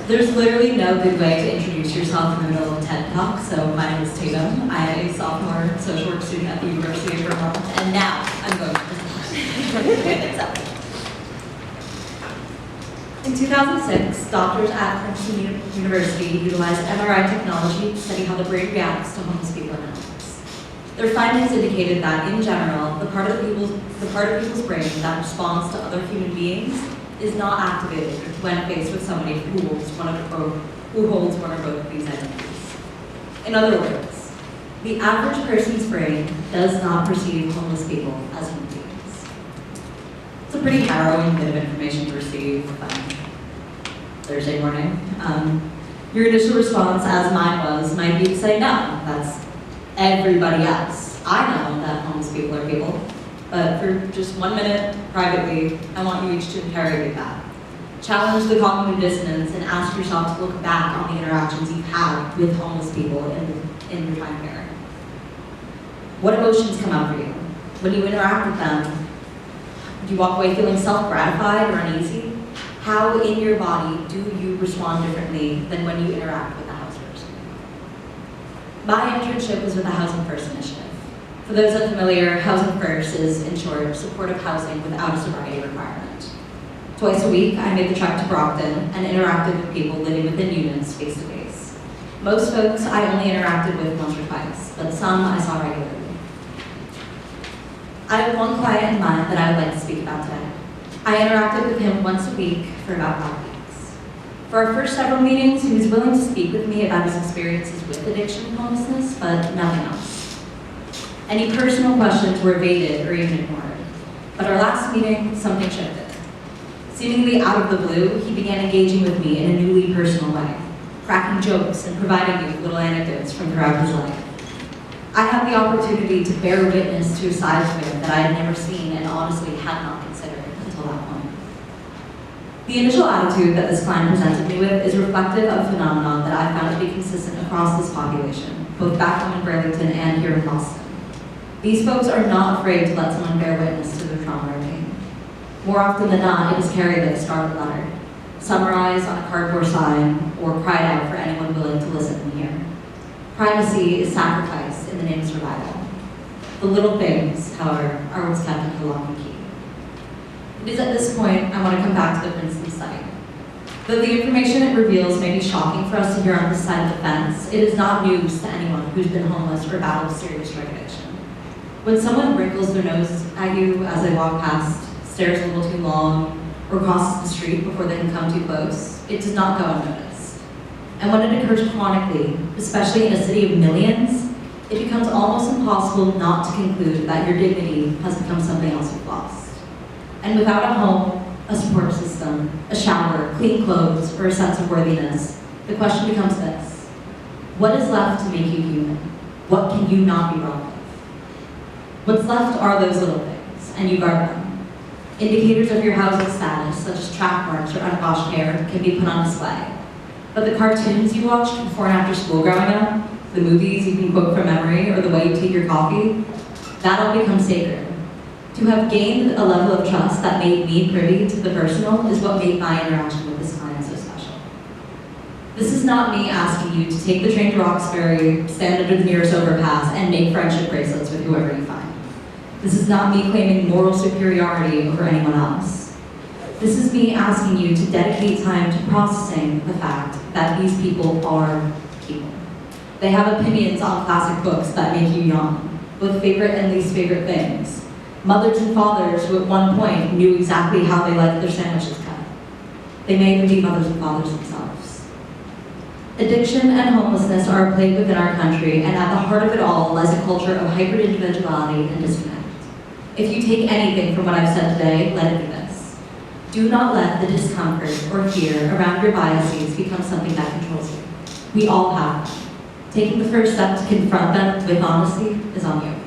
There's literally no good way to introduce yourself in the middle of a TED Talk, so my name is Tatum. I am a sophomore social work student at the University of Vermont, and now I'm going to present. In 2006, doctors at Princeton University utilized MRI technology to study how the brain reacts to homeless people in illness. Their findings indicated that, in general, the part of people's brain that responds to other human beings is not activated when faced with somebody who holds one or both of these identities. In other words, the average person's brain does not perceive homeless people as human beings. It's a pretty harrowing bit of information to receive Thursday morning. Your initial response, as mine was, might be to say, no, that's everybody else. I know that homeless people are people. But for just 1 minute, privately, I want you each to interrogate that. Challenge the cognitive dissonance and ask yourself to look back on the interactions you've had with homeless people in your time here. What emotions come up for you? When you interact with them, do you walk away feeling self-gratified or uneasy? How in your body do you respond differently than when you interact with a housed person? My internship was with the Housing First initiative. For those unfamiliar, Housing First is, in short, supportive housing without a sobriety requirement. Twice a week, I made the trek to Brockton and interacted with people living within units face to face. Most folks I only interacted with once or twice, but some I saw regularly. I have one client in mind that I would like to speak about today. I interacted with him once a week for about 5 weeks. For our first several meetings, he was willing to speak with me about his experiences with addiction and homelessness, but nothing else. Any personal questions were evaded or even ignored. But our last meeting, something shifted. Seemingly out of the blue, he began engaging with me in a newly personal way, cracking jokes and providing me with little anecdotes from throughout his life. I had the opportunity to bear witness to a side of him that I had never seen and honestly had not considered until that point. The initial attitude that this client presented me with is reflective of a phenomenon that I found to be consistent across this population, both back home in Burlington and here in Boston. These folks are not afraid to let someone bear witness to their trauma or pain. More often than not, it is carried like a scarlet letter, summarized on a cardboard sign, or cried out for anyone willing to listen and hear. Privacy is sacrificed in the name of survival. The little things, however, are what's kept under lock and key. It is at this point I want to come back to the Princeton study. Though the information it reveals may be shocking for us to hear on this side of the fence, it is not news to anyone who's been homeless or battled serious drug addiction. When someone wrinkles their nose at you as they walk past, stares a little too long, or crosses the street before they can come too close, it does not go unnoticed. And when it occurs chronically, especially in a city of millions, it becomes almost impossible not to conclude that your dignity has become something else you've lost. And without a home, a support system, a shower, clean clothes, or a sense of worthiness, the question becomes this: what is left to make you human? What can you not be wrong with? What's left are those little things, and you guard them. Indicators of your housing status, such as track marks or unwashed hair, can be put on display. But the cartoons you watched before and after school growing up, the movies you can quote from memory, or the way you take your coffee, that all becomes sacred. To have gained a level of trust that made me privy to the personal is what made my interaction with this client so special. This is not me asking you to take the train to Roxbury, stand under the nearest overpass, and make friendship bracelets with whoever you find. This is not me claiming moral superiority over anyone else. This is me asking you to dedicate time to processing the fact that these people are people. They have opinions on classic books that make you yawn, both favorite and least favorite things. Mothers and fathers who at one point knew exactly how they liked their sandwiches cut. They may even be mothers and fathers themselves. Addiction and homelessness are a plague within our country, and at the heart of it all lies a culture of hyper-individuality and disconnect. If you take anything from what I've said today, let it be this: do not let the discomfort or fear around your biases become something that controls you. We all have them. Taking the first step to confront them with honesty is on you.